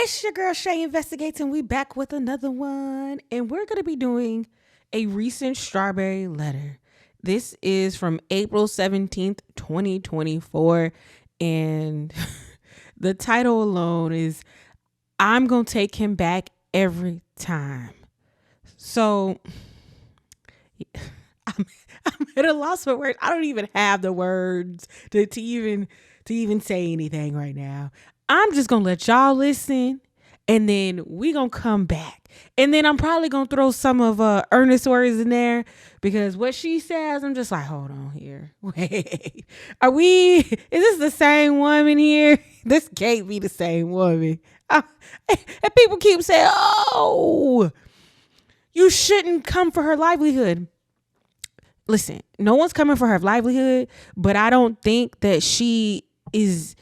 It's your girl Shay Investigates, and we back with another one. And we're going to be doing a recent Strawberry letter. This is from April 17th, 2024. And the title alone is I'm going to take him back every time. So I'm at a loss for words. I don't even have the words to even say anything right now. I'm just gonna let y'all listen, and then we gonna come back, and then I'm probably gonna throw some of Ernest's words in there because what she says, I'm just like, hold on here, wait, are we? Is this the same woman here? This can't be the same woman. And people keep saying, oh, you shouldn't come for her livelihood. Listen, no one's coming for her livelihood, but I don't think that she is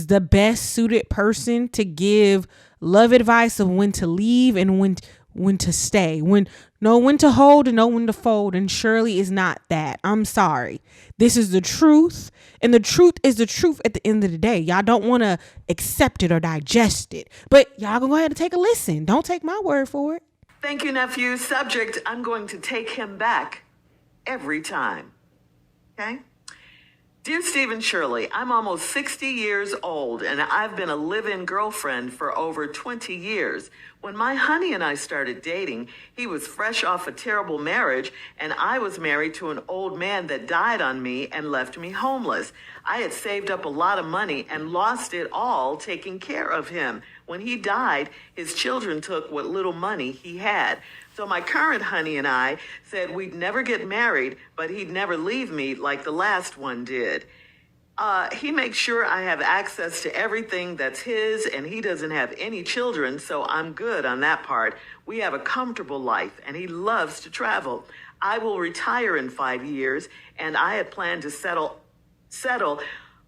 the best suited person to give love advice of when to leave and when to stay, when to hold and know when to fold. And Shirley is not that. I'm sorry. This is the truth, and the truth is the truth at the end of the day. Y'all don't want to accept it or digest it, but y'all gonna go ahead and take a listen. Don't take my word for it. Thank you, nephew. Subject, I'm going to take him back every time. Okay? Dear Steve and Shirley, I'm almost 60 years old, and I've been a live-in girlfriend for over 20 years. When my honey and I started dating, he was fresh off a terrible marriage, and I was married to an old man that died on me and left me homeless. I had saved up a lot of money and lost it all taking care of him. When he died, his children took what little money he had. So my current honey and I said we'd never get married, but he'd never leave me like the last one did. He makes sure I have access to everything that's his, and he doesn't have any children, so I'm good on that part. We have a comfortable life, and he loves to travel. I will retire in 5 years, and I had planned to settle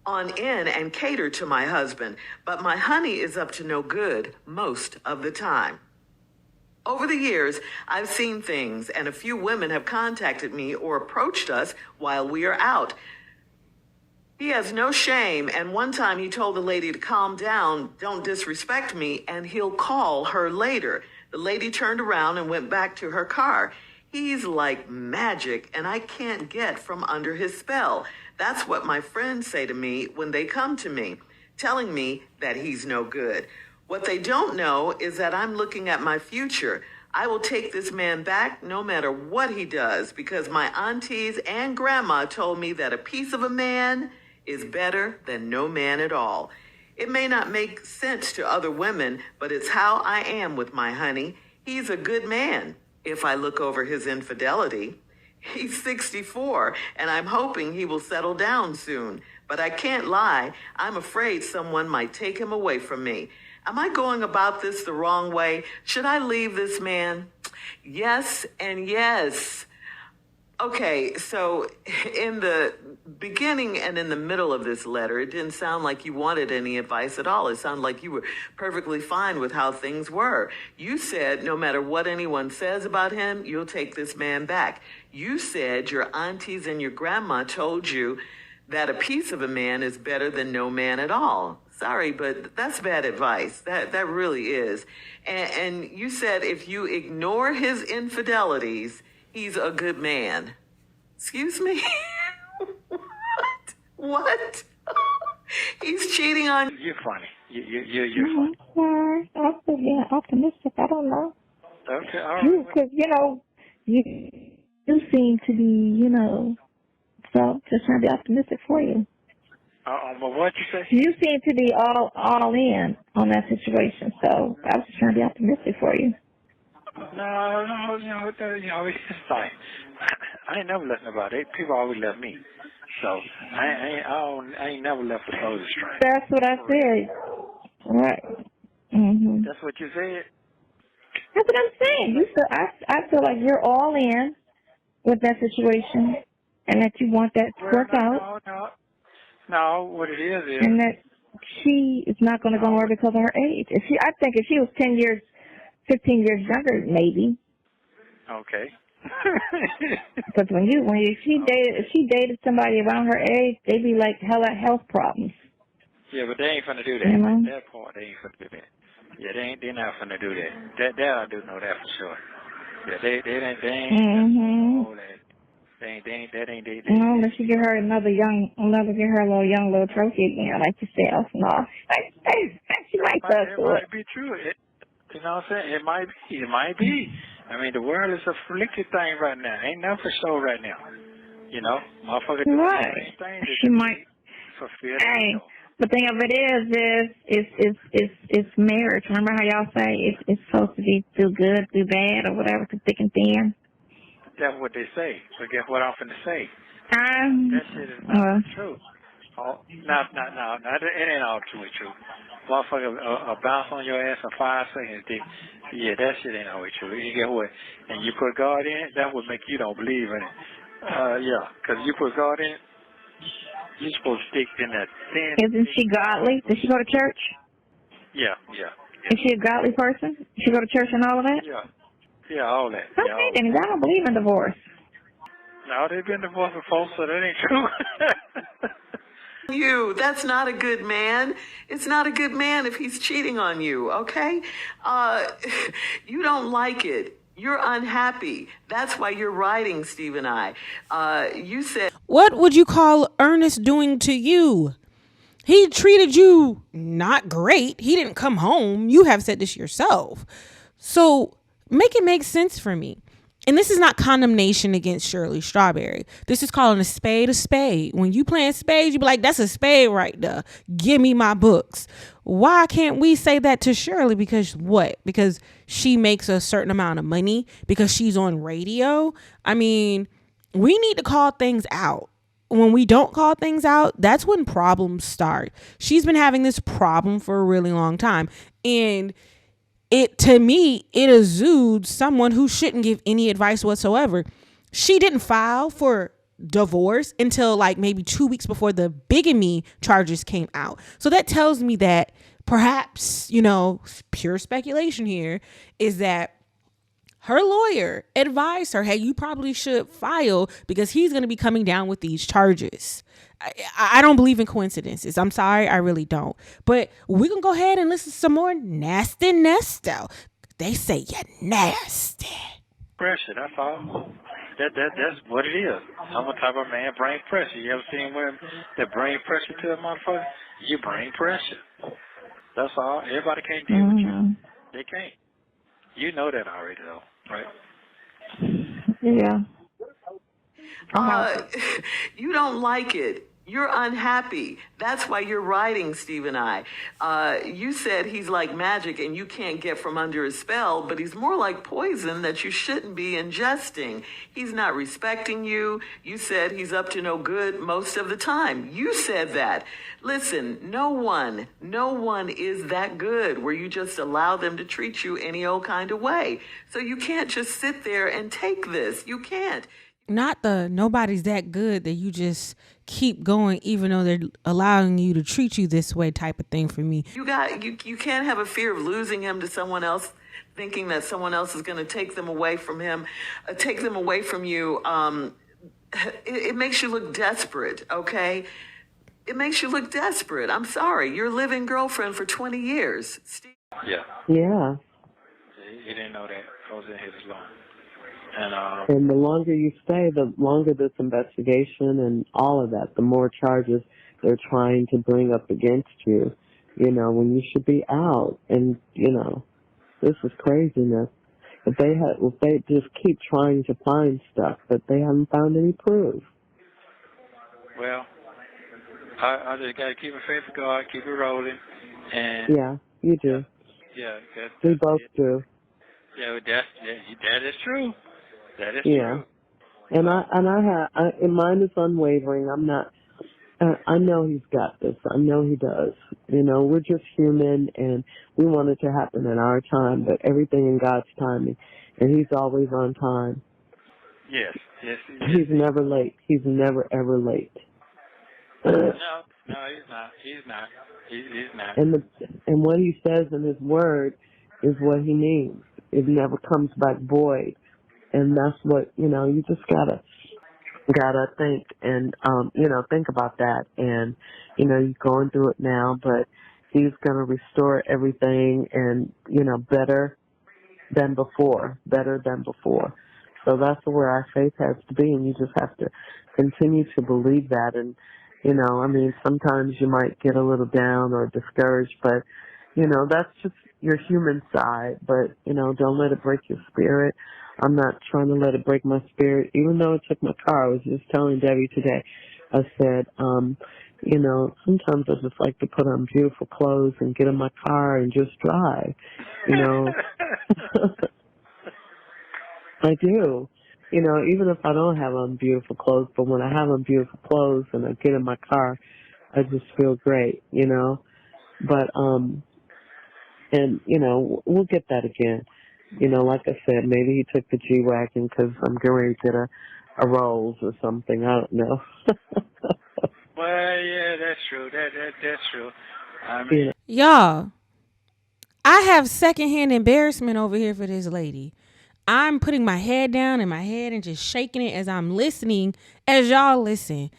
on in and cater to my husband, but my honey is up to no good most of the time. Over the years, I've seen things, and a few women have contacted me or approached us while we are out. He has no shame, and one time he told the lady to calm down, don't disrespect me, and he'll call her later. The lady turned around and went back to her car. He's like magic, and I can't get from under his spell. That's what my friends say to me when they come to me, telling me that he's no good. What they don't know is that I'm looking at my future. I will take this man back no matter what he does, because my aunties and grandma told me that a piece of a man is better than no man at all. It may not make sense to other women, but it's how I am with my honey. He's a good man if I look over his infidelity. He's 64, and I'm hoping he will settle down soon. But I can't lie, I'm afraid someone might take him away from me. Am I going about this the wrong way? Should I leave this man? Yes and yes. Okay, so in the beginning and in the middle of this letter, it didn't sound like you wanted any advice at all. It sounded like you were perfectly fine with how things were. You said no matter what anyone says about him, you'll take this man back. You said your aunties and your grandma told you that a piece of a man is better than no man at all. Sorry, but that's bad advice. That really is. And you said if you ignore his infidelities, he's a good man. Excuse me? What? He's cheating on... You're funny. You're funny. Sorry. I'm still being optimistic. I don't know. Okay, all right. Because, you seem to be, so just trying to be optimistic for you. But what'd you say? You seem to be all in on that situation, so I was just trying to be optimistic for you. No, it's just like, I ain't never left nobody. People always left me. So, I ain't never left a closing string. That's what I said. Right. Mm-hmm. That's what you said? That's what I'm saying. You feel, I feel like you're all in with that situation and that you want that to work out. No, what it is... And that she is not going to go nowhere because of her age. I think if she was 10 years, 15 years younger, maybe. Okay. Because if she dated somebody around her age, they'd be like health problems. Yeah, but they ain't finna do that. At that point, they ain't finna do that. Yeah, they're not finna do that. That I do know that for sure. Yeah, they ain't Mm-hmm. all that. That ain't they. No, unless you get her a little trophy again, like yourself. No, she likes us It to it. might be true. You know what I'm saying? It might be. I mean, the world is a flicky thing right now. Ain't nothing for sure right now. You know, motherfucker doing the Right. same thing that She they might. fulfill their Hey, ego. the thing of it is marriage. Remember how y'all say it's supposed to be through good, through bad, or whatever, through thick and thin. That's what they say. But guess what I'm finna say? That shit is not true. Oh, no, it ain't all true. Motherfucker, bounce on your ass for 5 seconds. Yeah, that shit ain't always true. You get what? And you put God in it, that would make you don't believe in it. Yeah, because you put God in it, you're supposed to stick in that thin. Isn't she godly? Does she go to church? Yeah. Is she a godly person? Does she go to church and all of that? Yeah, all that. Okay, Yeah, all then I don't believe in divorce. No, they've been divorced before, so that ain't true. That's not a good man. It's not a good man if he's cheating on you, okay? You don't like it. You're unhappy. That's why you're writing, Steve and I. You said... What would you call Ernest doing to you? He treated you not great. He didn't come home. You have said this yourself. So make it make sense for me. And this is not condemnation against Shirley Strawberry. This is calling a spade a spade. When you playing spades, you be like, that's a spade right there. Give me my books. Why can't we say that to Shirley? Because what? Because she makes a certain amount of money? Because she's on radio? I mean, we need to call things out. When we don't call things out, that's when problems start. She's been having this problem for a really long time. And to me, it exudes someone who shouldn't give any advice whatsoever. She didn't file for divorce until like maybe 2 weeks before the bigamy charges came out. So that tells me that perhaps, pure speculation here is that her lawyer advised her, hey, you probably should file because he's going to be coming down with these charges. I don't believe in coincidences. I'm sorry, I really don't. But we're going to go ahead and listen to some more Nasty Nesto. They say you're nasty. Pressure, that's all. That's what it is. Some type of man bring pressure. You ever seen women that bring pressure to a motherfucker? You bring pressure. That's all. Everybody can't deal with you. They can't. You know that already, though, right? Yeah. You don't like it. You're unhappy. That's why you're writing, Steve and I. You said he's like magic and you can't get from under his spell, but he's more like poison that you shouldn't be ingesting. He's not respecting you. You said he's up to no good most of the time. You said that. Listen, no one is that good where you just allow them to treat you any old kind of way. So you can't just sit there and take this. You can't. Not the nobody's that good that you just keep going even though they're allowing you to treat you this way type of thing for me. You can't have a fear of losing him to someone else, thinking that someone else is going to take them away from him, take them away from you. It makes you look desperate, okay? It makes you look desperate. I'm sorry. Your living girlfriend for 20 years. Steve? Yeah. Yeah. He didn't know that. I was in his long. And the longer you stay, the longer this investigation and all of that, the more charges they're trying to bring up against you, when you should be out. And, this is craziness. If they just keep trying to find stuff, but they haven't found any proof. Well, I just got to keep my faith in God, keep it rolling. And yeah, you do. Yeah. We both do. Yeah, that is true. That is true. And mine is unwavering. I'm not. I know he's got this. I know he does. We're just human, and we want it to happen in our time, but everything in God's timing, and he's always on time. Yes. He's never late. He's never ever late. No, he's not. He's not. And what he says in his word is what he means. It never comes back void. And that's what, you just gotta think and, think about that. And, you're going through it now, but, He's going to restore everything and, better than before. So that's where our faith has to be, and you just have to continue to believe that. And, sometimes you might get a little down or discouraged, but, that's just your human side. But, don't let it break your spirit. I'm not trying to let it break my spirit, even though it took my car. I was just telling Debbie today, I said, sometimes I just like to put on beautiful clothes and get in my car and just drive, I do. Even if I don't have on beautiful clothes, but when I have on beautiful clothes and I get in my car, I just feel great, But, we'll get that again. Like I said, maybe he took the G-Wagon because I'm getting ready to get a Rolls or something. I don't know. Well, yeah, that's true. That's true. I mean, Y'all, I have secondhand embarrassment over here for this lady. I'm putting my head down in my head and just shaking it as I'm listening, as y'all listen.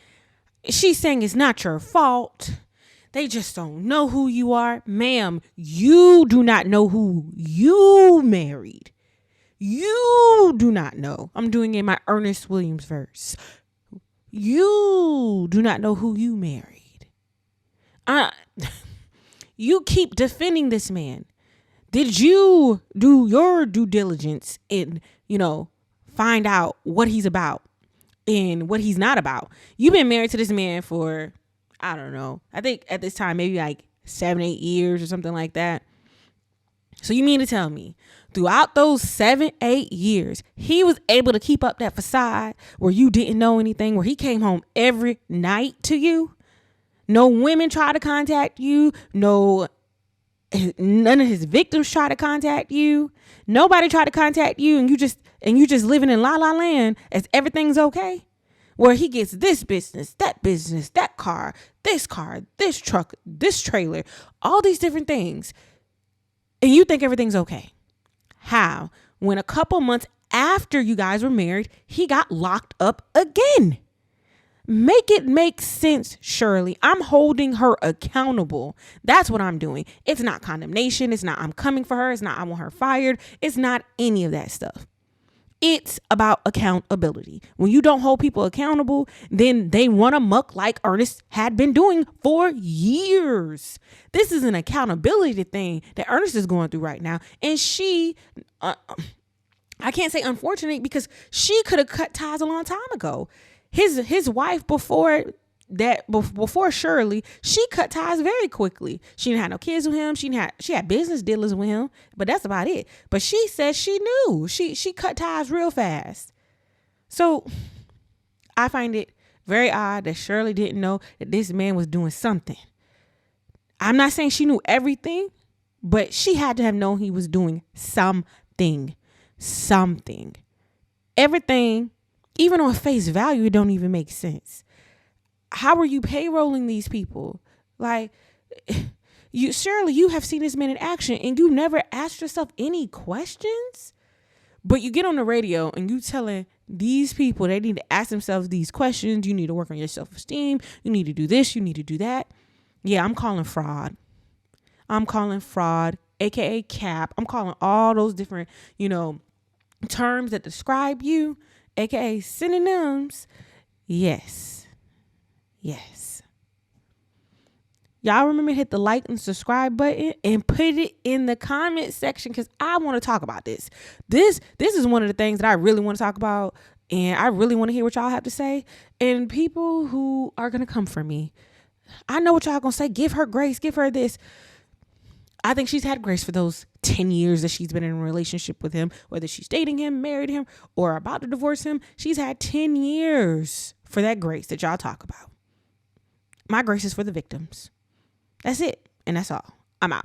She's saying it's not your fault. They just don't know who you are. Ma'am, you do not know who you married. You do not know. I'm doing it in my Ernest Williams verse. You do not know who you married. You keep defending this man. Did you do your due diligence and, find out what he's about and what he's not about? You've been married to this man for, I don't know, I think at this time, maybe like 7-8 years or something like that. So you mean to tell me throughout those 7-8 years, he was able to keep up that facade where you didn't know anything, where he came home every night to you? No women tried to contact you. None of his victims tried to contact you. Nobody tried to contact you, and you just living in la la land as everything's okay. Where he gets this business, that car, this truck, this trailer, all these different things. And you think everything's okay. How? When a couple months after you guys were married, he got locked up again. Make it make sense, Shirley. I'm holding her accountable. That's what I'm doing. It's not condemnation. It's not I'm coming for her. It's not I want her fired. It's not any of that stuff. It's about accountability. When you don't hold people accountable, then they run amok like Ernest had been doing for years. This is an accountability thing that Ernest is going through right now. And she, I can't say unfortunate, because she could have cut ties a long time ago. His wife before Shirley, she cut ties very quickly. She didn't have no kids with him. She had business dealings with him, but that's about it. But she said she knew. She cut ties real fast. So I find it very odd that Shirley didn't know that this man was doing something. I'm not saying she knew everything, but she had to have known he was doing something. Everything, even on face value, it don't even make sense. How are you payrolling these people? Like, Shirley, you have seen this man in action and you never asked yourself any questions? But you get on the radio and you telling these people they need to ask themselves these questions. You need to work on your self-esteem. You need to do this. You need to do that. Yeah, I'm calling fraud. AKA cap. I'm calling all those different, terms that describe you, AKA synonyms. Yes. Y'all remember to hit the like and subscribe button and put it in the comment section, because I want to talk about this. This is one of the things that I really want to talk about, and I really want to hear what y'all have to say. And people who are going to come for me, I know what y'all going to say. Give her grace. Give her this. I think she's had grace for those 10 years that she's been in a relationship with him, whether she's dating him, married him, or about to divorce him. She's had 10 years for that grace that y'all talk about. My grace is for the victims. That's it. And that's all. I'm out.